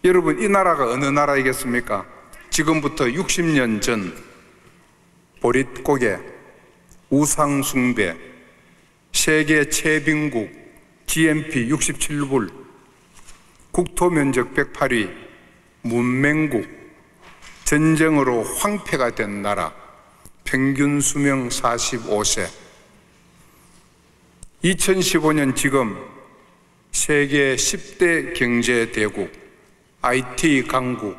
여러분, 이 나라가 어느 나라이겠습니까? 지금부터 60년 전 보릿고개, 우상숭배, 세계 최빈국, GNP 67불, 국토면적 108위, 문맹국, 전쟁으로 황폐가 된 나라, 평균 수명 45세. 2015년 지금 세계 10대 경제 대국, IT 강국,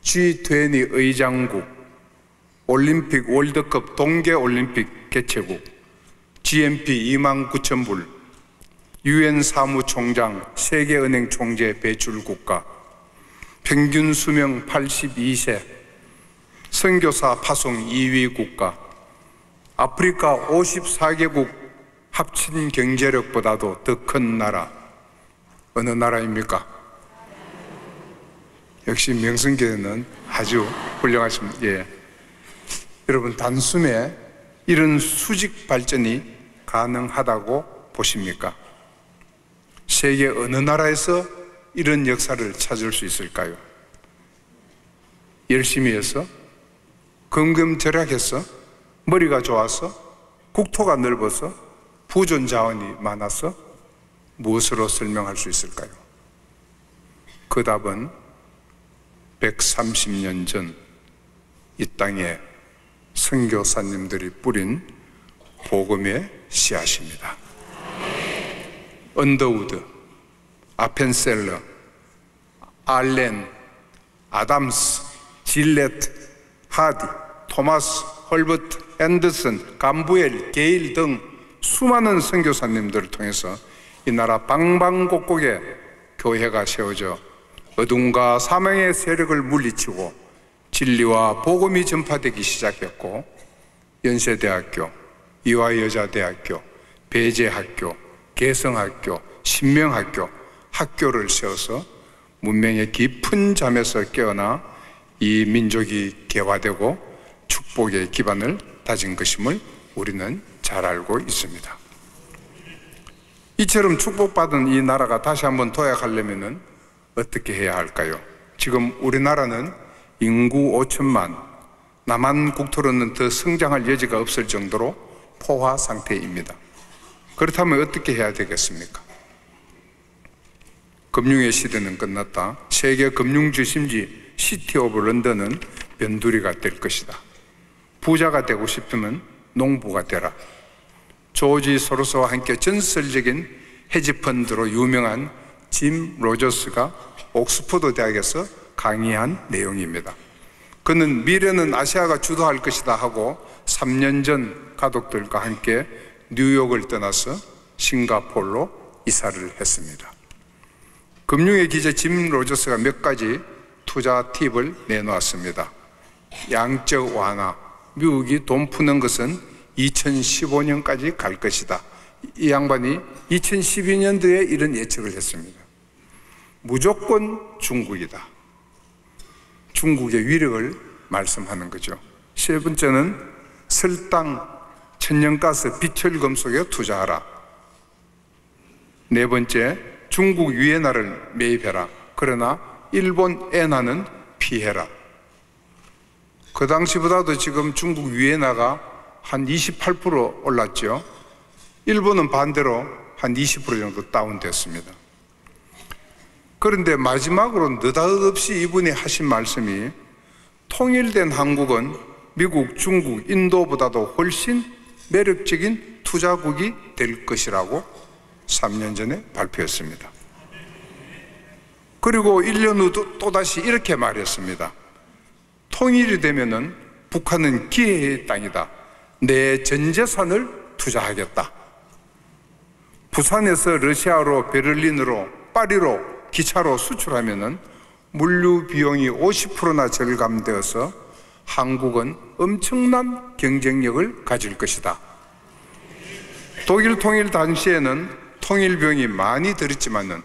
G20 의장국, 올림픽 월드컵 동계올림픽 개최국, GNP 29,000불, UN 사무총장, 세계은행 총재 배출 국가, 평균 수명 82세, 선교사 파송 2위 국가, 아프리카 54개국 합친 경제력보다도 더 큰 나라, 어느 나라입니까? 역시 명성교회는 아주 훌륭하십니다. 예. 여러분, 단숨에 이런 수직 발전이 가능하다고 보십니까? 세계 어느 나라에서 이런 역사를 찾을 수 있을까요? 열심히 해서, 금금절약해서, 머리가 좋아서, 국토가 넓어서, 부존 자원이 많아서 무엇으로 설명할 수 있을까요? 그 답은 130년 전 이 땅에 선교사님들이 뿌린 복음의 씨앗입니다. 언더우드, 아펜셀러, 알렌, 아담스, 질레트, 하디, 토마스, 헐버트, 앤더슨, 감부엘, 게일 등 수많은 선교사님들을 통해서 이 나라 방방곡곡에 교회가 세워져 어둠과 사망의 세력을 물리치고 진리와 복음이 전파되기 시작했고, 연세대학교, 이화여자대학교, 배제학교, 개성학교, 신명학교, 학교를 세워서 문명의 깊은 잠에서 깨어나 이 민족이 개화되고 축복의 기반을 다진 것임을 우리는 잘 알고 있습니다. 이처럼 축복받은 이 나라가 다시 한번 도약하려면 어떻게 해야 할까요? 지금 우리나라는 인구 5천만, 남한 국토로는 더 성장할 여지가 없을 정도로 포화 상태입니다. 그렇다면 어떻게 해야 되겠습니까? 금융의 시대는 끝났다. 세계 금융 중심지 시티 오브 런던은 변두리가 될 것이다. 부자가 되고 싶으면 농부가 되라. 조지 소로스와 함께 전설적인 헤지펀드로 유명한 짐 로저스가 옥스퍼드 대학에서 강의한 내용입니다. 그는 미래는 아시아가 주도할 것이다 하고 3년 전 가족들과 함께 뉴욕을 떠나서 싱가포르로 이사를 했습니다. 금융의 기재 짐 로저스가 몇 가지 투자 팁을 내놓았습니다. 양적 완화, 미국이 돈 푸는 것은 2015년까지 갈 것이다. 이 양반이 2012년도에 이런 예측을 했습니다. 무조건 중국이다. 중국의 위력을 말씀하는 거죠. 세 번째는 설당, 천연가스, 비철금속에 투자하라. 네 번째, 중국 위엔화를 매입해라. 그러나 일본 엔화는 피해라. 그 당시보다도 지금 중국 위엔화가 한 28% 올랐죠. 일본은 반대로 한 20% 정도 다운됐습니다. 그런데 마지막으로 느닷없이 이분이 하신 말씀이 통일된 한국은 미국, 중국, 인도보다도 훨씬 매력적인 투자국이 될 것이라고 3년 전에 발표했습니다. 그리고 1년 후 또다시 이렇게 말했습니다. 통일이 되면은 북한은 기회의 땅이다. 내 전 재산을 투자하겠다. 부산에서 러시아로, 베를린으로, 파리로 기차로 수출하면은 물류 비용이 50%나 절감되어서 한국은 엄청난 경쟁력을 가질 것이다. 독일 통일 당시에는 통일 비용이 많이 들었지만은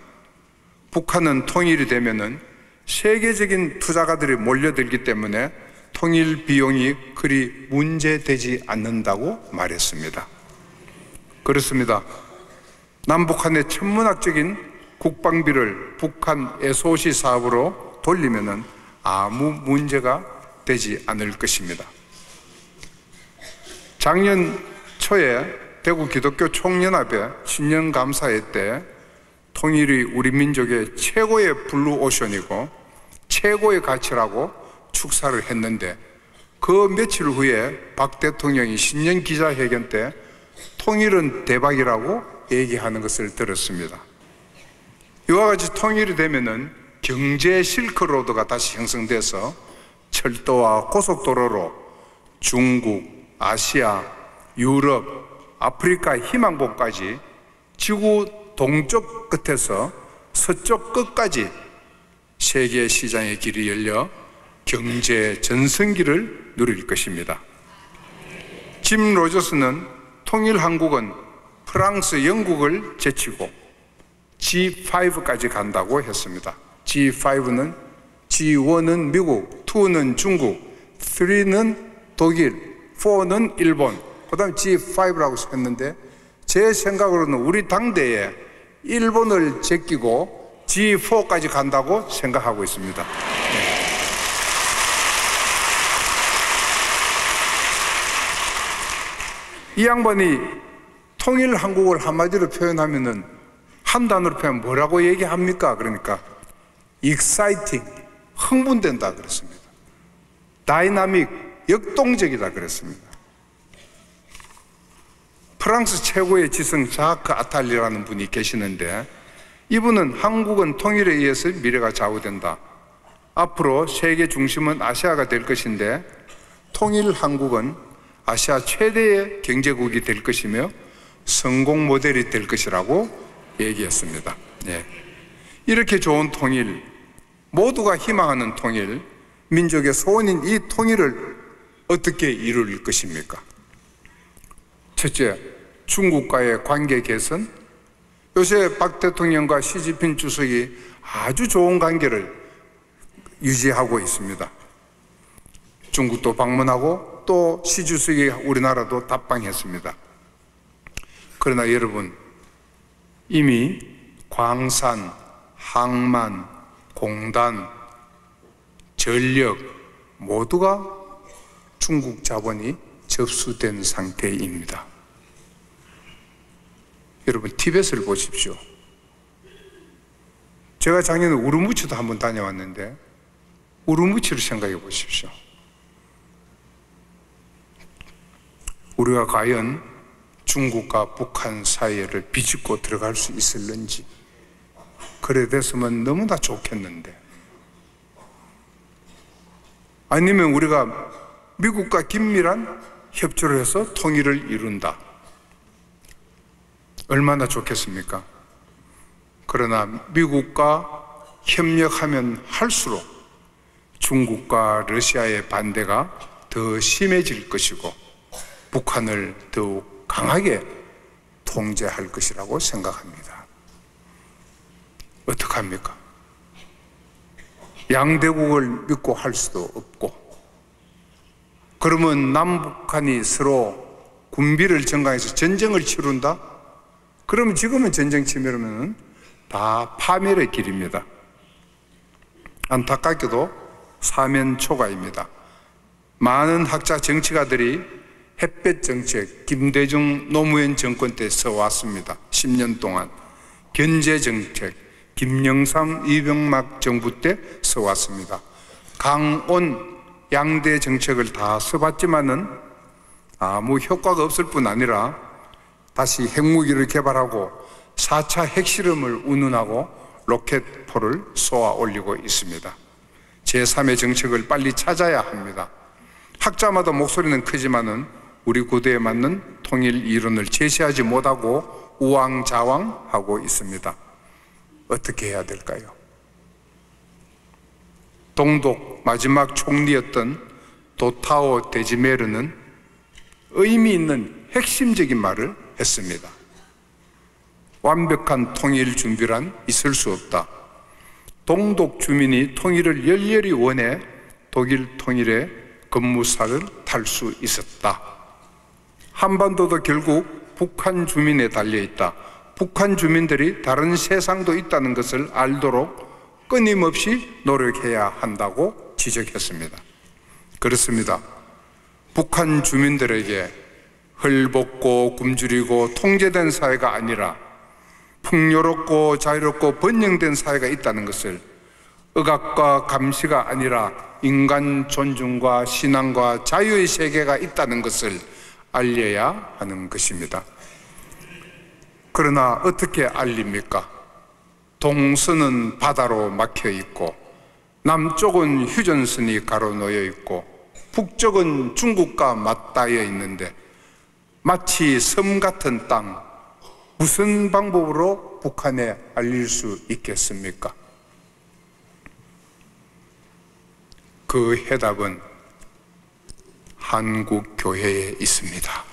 북한은 통일이 되면은 세계적인 투자가들이 몰려들기 때문에 통일 비용이 그리 문제되지 않는다고 말했습니다. 그렇습니다. 남북한의 천문학적인 국방비를 북한 SOC 사업으로 돌리면은 아무 문제가 되지 않을 것입니다. 작년 초에 대구 기독교 총연합의 신년감사회 때 통일이 우리 민족의 최고의 블루오션이고 최고의 가치라고 축사를 했는데, 그 며칠 후에 박 대통령이 신년 기자회견 때 통일은 대박이라고 얘기하는 것을 들었습니다. 이와 같이 통일이 되면은 경제 실크로드가 다시 형성돼서 철도와 고속도로로 중국, 아시아, 유럽, 아프리카 희망봉까지 지구 동쪽 끝에서 서쪽 끝까지 세계 시장의 길이 열려 경제 전성기를 누릴 것입니다. 짐 로저스는 통일 한국은 프랑스, 영국을 제치고 G5까지 간다고 했습니다. G5는 G1은 미국, 2는 중국, 3는 독일, 4는 일본, 그 다음 G5라고 했는데, 제 생각으로는 우리 당대에 일본을 제끼고 G4까지 간다고 생각하고 있습니다. 이 양반이 통일 한국을 한마디로 표현하면은, 한 단어로 표현하면 뭐라고 얘기합니까? 그러니까 exciting, 흥분된다 그랬습니다. dynamic, 역동적이다 그랬습니다. 프랑스 최고의 지성 자크 아탈리라는 분이 계시는데, 이분은 한국은 통일에 의해서 미래가 좌우된다. 앞으로 세계 중심은 아시아가 될 것인데 통일 한국은 아시아 최대의 경제국이 될 것이며 성공 모델이 될 것이라고 얘기했습니다. 네. 이렇게 좋은 통일, 모두가 희망하는 통일, 민족의 소원인 이 통일을 어떻게 이룰 것입니까? 첫째, 중국과의 관계 개선. 요새 박 대통령과 시진핑 주석이 아주 좋은 관계를 유지하고 있습니다. 중국도 방문하고 또 시 주석이 우리나라도 답방했습니다. 그러나 여러분, 이미 광산, 항만, 공단, 전력 모두가 중국 자본이 접수된 상태입니다. 여러분, 티벳을 보십시오. 제가 작년에 우르무치도 한번 다녀왔는데 우르무치를 생각해 보십시오. 우리가 과연 중국과 북한 사이를 비집고 들어갈 수 있을는지, 그래 됐으면 너무나 좋겠는데, 아니면 우리가 미국과 긴밀한 협조를 해서 통일을 이룬다. 얼마나 좋겠습니까? 그러나 미국과 협력하면 할수록 중국과 러시아의 반대가 더 심해질 것이고 북한을 더욱 강하게 통제할 것이라고 생각합니다. 어떡합니까? 양대국을 믿고 할 수도 없고, 그러면 남북한이 서로 군비를 증강해서 전쟁을 치룬다? 그러면 지금은 전쟁 치밀으면 다 파멸의 길입니다. 안타깝게도 사면초가입니다. 많은 학자 정치가들이 햇볕 정책, 김대중 노무현 정권 때 써왔습니다. 10년 동안. 견제 정책, 김영삼, 이병막 정부 때 써왔습니다. 강온, 양대 정책을 다 써봤지만은 아무 효과가 없을 뿐 아니라 다시 핵무기를 개발하고 4차 핵실험을 운운하고 로켓포를 쏘아 올리고 있습니다. 제3의 정책을 빨리 찾아야 합니다. 학자마다 목소리는 크지만은 우리 구도에 맞는 통일 이론을 제시하지 못하고 우왕좌왕하고 있습니다. 어떻게 해야 될까요? 동독 마지막 총리였던 도타오 데지메르는 의미 있는 핵심적인 말을 했습니다. 완벽한 통일 준비란 있을 수 없다. 동독 주민이 통일을 열렬히 원해 독일 통일의 급무사를 탈 수 있었다. 한반도도 결국 북한 주민에 달려있다. 북한 주민들이 다른 세상도 있다는 것을 알도록 끊임없이 노력해야 한다고 지적했습니다. 그렇습니다. 북한 주민들에게 헐벗고 굶주리고 통제된 사회가 아니라 풍요롭고 자유롭고 번영된 사회가 있다는 것을, 억압과 감시가 아니라 인간 존중과 신앙과 자유의 세계가 있다는 것을 알려야 하는 것입니다. 그러나 어떻게 알립니까? 동서는 바다로 막혀 있고, 남쪽은 휴전선이 가로놓여 있고, 북쪽은 중국과 맞닿아 있는데 마치 섬 같은 땅, 무슨 방법으로 북한에 알릴 수 있겠습니까? 그 해답은 한국 교회에 있습니다.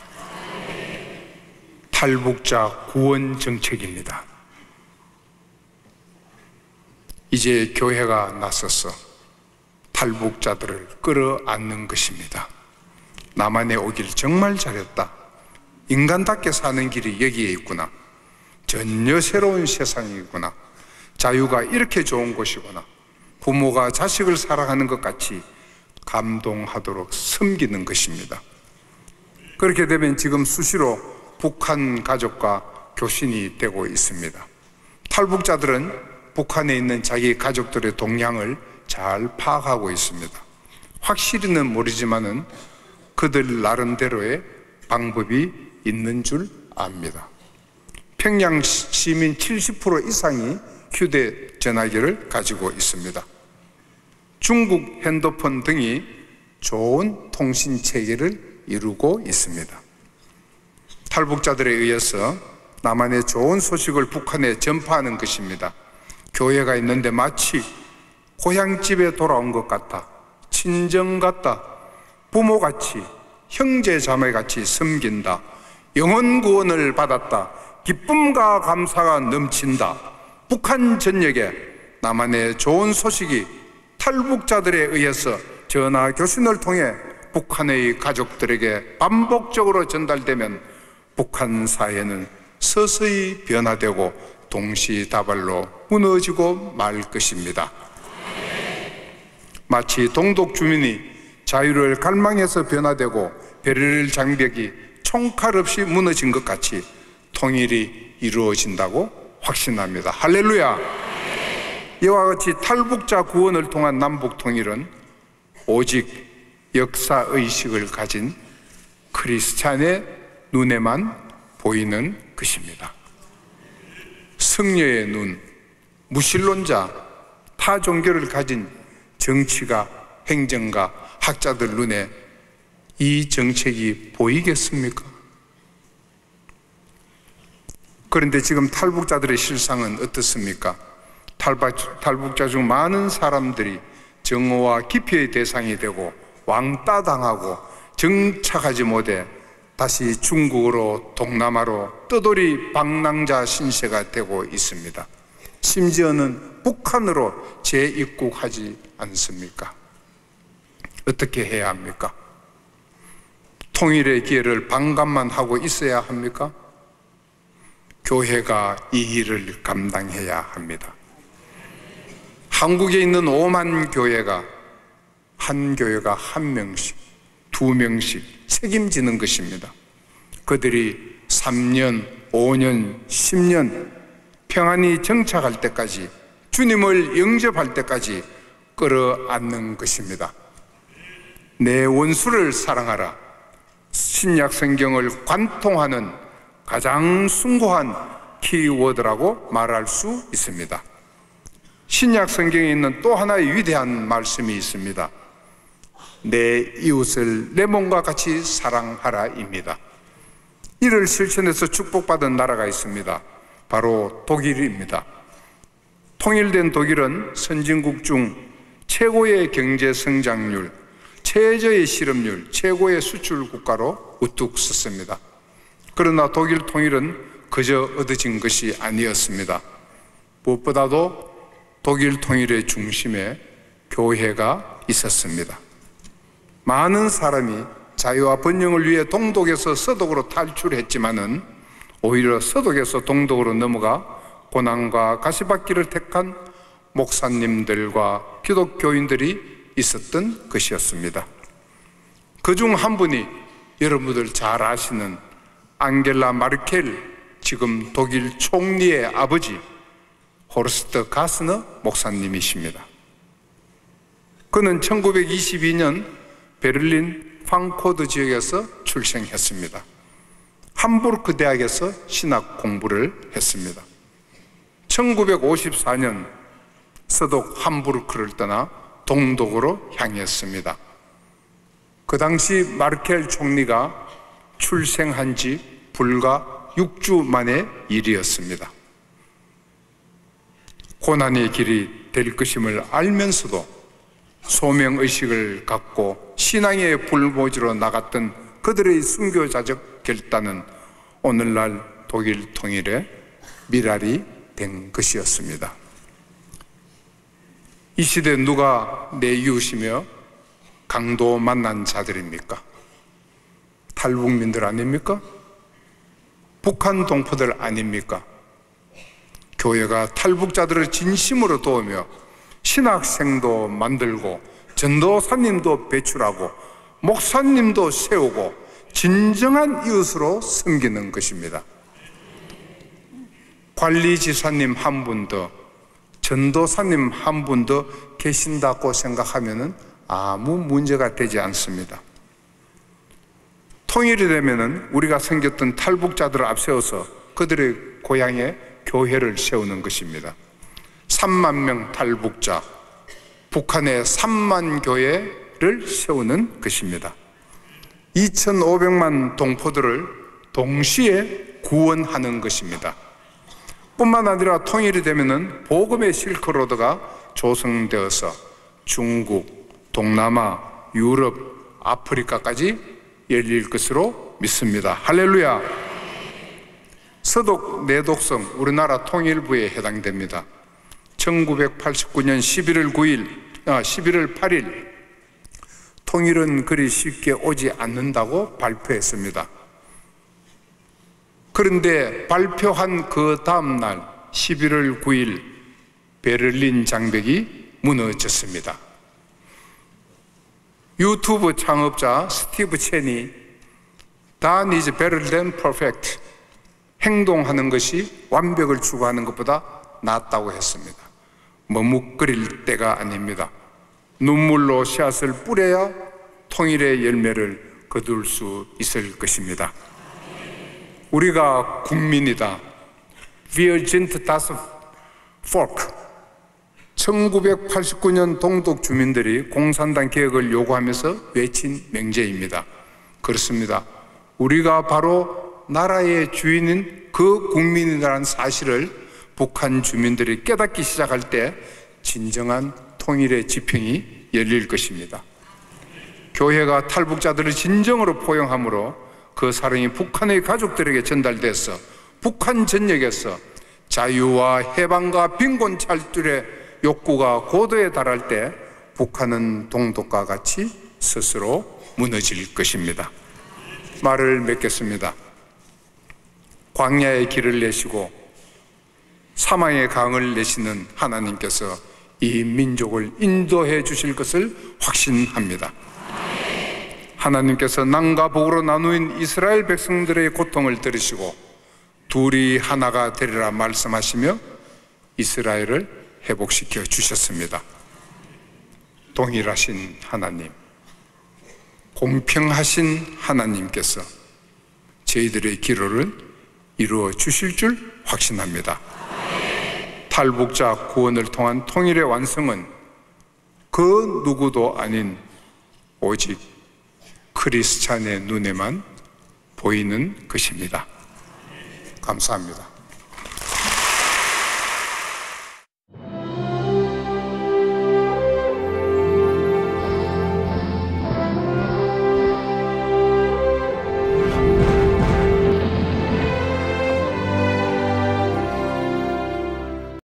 탈북자 구원 정책입니다. 이제 교회가 나서서 탈북자들을 끌어안는 것입니다. 남한에 오길 정말 잘했다. 인간답게 사는 길이 여기에 있구나. 전혀 새로운 세상이구나. 자유가 이렇게 좋은 곳이구나. 부모가 자식을 사랑하는 것 같이 감동하도록 섬기는 것입니다. 그렇게 되면 지금 수시로 북한 가족과 교신이 되고 있습니다. 탈북자들은 북한에 있는 자기 가족들의 동향을 잘 파악하고 있습니다. 확실히는 모르지만은 그들 나름대로의 방법이 있는 줄 압니다. 평양 시민 70% 이상이 휴대전화기를 가지고 있습니다. 중국 핸드폰 등이 좋은 통신 체계를 이루고 있습니다. 탈북자들에 의해서 남한의 좋은 소식을 북한에 전파하는 것입니다. 교회가 있는데 마치 고향집에 돌아온 것 같다, 친정 같다, 부모같이, 형제자매같이 섬긴다, 영혼 구원을 받았다, 기쁨과 감사가 넘친다. 북한 전역에 남한의 좋은 소식이 탈북자들에 의해서 전화 교신을 통해 북한의 가족들에게 반복적으로 전달되면 북한 사회는 서서히 변화되고 동시다발로 무너지고 말 것입니다. 마치 동독 주민이 자유를 갈망해서 변화되고 베를린 장벽이 총칼 없이 무너진 것 같이 통일이 이루어진다고 확신합니다. 할렐루야! 이와 같이 탈북자 구원을 통한 남북 통일은 오직 역사의식을 가진 크리스찬의 눈에만 보이는 것입니다. 승려의 눈, 무신론자, 타 종교를 가진 정치가, 행정가, 학자들 눈에 이 정책이 보이겠습니까? 그런데 지금 탈북자들의 실상은 어떻습니까? 탈북자 중 많은 사람들이 정오와 기피의 대상이 되고 왕따당하고 정착하지 못해 다시 중국으로 동남아로 떠돌이 방랑자 신세가 되고 있습니다. 심지어는 북한으로 재입국하지 않습니까? 어떻게 해야 합니까? 통일의 기회를 방관만 하고 있어야 합니까? 교회가 이 일을 감당해야 합니다. 한국에 있는 5만 교회가 한 교회가 한 명씩, 2명씩 책임지는 것입니다. 그들이 3년, 5년, 10년 평안히 정착할 때까지, 주님을 영접할 때까지 끌어안는 것입니다. 내 원수를 사랑하라, 신약 성경을 관통하는 가장 숭고한 키워드라고 말할 수 있습니다. 신약 성경에 있는 또 하나의 위대한 말씀이 있습니다. 내 이웃을 내 몸과 같이 사랑하라입니다. 이를 실천해서 축복받은 나라가 있습니다. 바로 독일입니다. 통일된 독일은 선진국 중 최고의 경제 성장률, 최저의 실업률, 최고의 수출 국가로 우뚝 섰습니다. 그러나 독일 통일은 그저 얻어진 것이 아니었습니다. 무엇보다도 독일 통일의 중심에 교회가 있었습니다. 많은 사람이 자유와 번영을 위해 동독에서 서독으로 탈출했지만은 오히려 서독에서 동독으로 넘어가 고난과 가시밭길을 택한 목사님들과 기독교인들이 있었던 것이었습니다. 그중 한 분이 여러분들 잘 아시는 앙겔라 마르켈, 지금 독일 총리의 아버지 호르스트 가스너 목사님이십니다. 그는 1922년 베를린 프랑크푸르트 지역에서 출생했습니다. 함부르크 대학에서 신학 공부를 했습니다. 1954년 서독 함부르크를 떠나 동독으로 향했습니다. 그 당시 마르켈 총리가 출생한 지 불과 6주 만의 일이었습니다. 고난의 길이 될 것임을 알면서도 소명의식을 갖고 신앙의 불모지로 나갔던 그들의 순교자적 결단은 오늘날 독일 통일의 미랄이 된 것이었습니다. 이 시대 누가 내 이웃이며 강도 만난 자들입니까? 탈북민들 아닙니까? 북한 동포들 아닙니까? 교회가 탈북자들을 진심으로 도우며 신학생도 만들고 전도사님도 배출하고 목사님도 세우고 진정한 이웃으로 섬기는 것입니다. 관리지사님 한 분 더, 전도사님 한 분 더 계신다고 생각하면 아무 문제가 되지 않습니다. 통일이 되면 우리가 섬겼던 탈북자들을 앞세워서 그들의 고향에 교회를 세우는 것입니다. 3만 명 탈북자, 북한의 3만 교회를 세우는 것입니다. 2,500만 동포들을 동시에 구원하는 것입니다. 뿐만 아니라 통일이 되면 복음의 실크로드가 조성되어서 중국, 동남아, 유럽, 아프리카까지 열릴 것으로 믿습니다. 할렐루야! 서독 내독성 우리나라 통일부에 해당됩니다. 1989년 11월 8일 통일은 그리 쉽게 오지 않는다고 발표했습니다. 그런데 발표한 그 다음 날 11월 9일 베를린 장벽이 무너졌습니다. 유튜브 창업자 스티브 첸이 Done is better than perfect, 행동하는 것이 완벽을 추구하는 것보다 낫다고 했습니다. 머뭇거릴 때가 아닙니다. 눈물로 씨앗을 뿌려야 통일의 열매를 거둘 수 있을 것입니다. 우리가 국민이다. Wir sind das Volk. 1989년 동독 주민들이 공산당 개혁을 요구하면서 외친 명제입니다. 그렇습니다. 우리가 바로 나라의 주인인 그 국민이라는 사실을 북한 주민들이 깨닫기 시작할 때 진정한 통일의 지평이 열릴 것입니다. 교회가 탈북자들을 진정으로 포용함으로 그 사랑이 북한의 가족들에게 전달돼서 북한 전역에서 자유와 해방과 빈곤 탈출의 욕구가 고도에 달할 때 북한은 동독과 같이 스스로 무너질 것입니다. 말을 맺겠습니다. 광야의 길을 내시고 사망의 강을 내시는 하나님께서 이 민족을 인도해 주실 것을 확신합니다. 하나님께서 남과 북으로 나누인 이스라엘 백성들의 고통을 들으시고 둘이 하나가 되리라 말씀하시며 이스라엘을 회복시켜 주셨습니다. 동일하신 하나님, 공평하신 하나님께서 저희들의 기로를 이루어 주실 줄 확신합니다. 탈북자 구원을 통한 통일의 완성은 그 누구도 아닌 오직 크리스찬의 눈에만 보이는 것입니다. 감사합니다.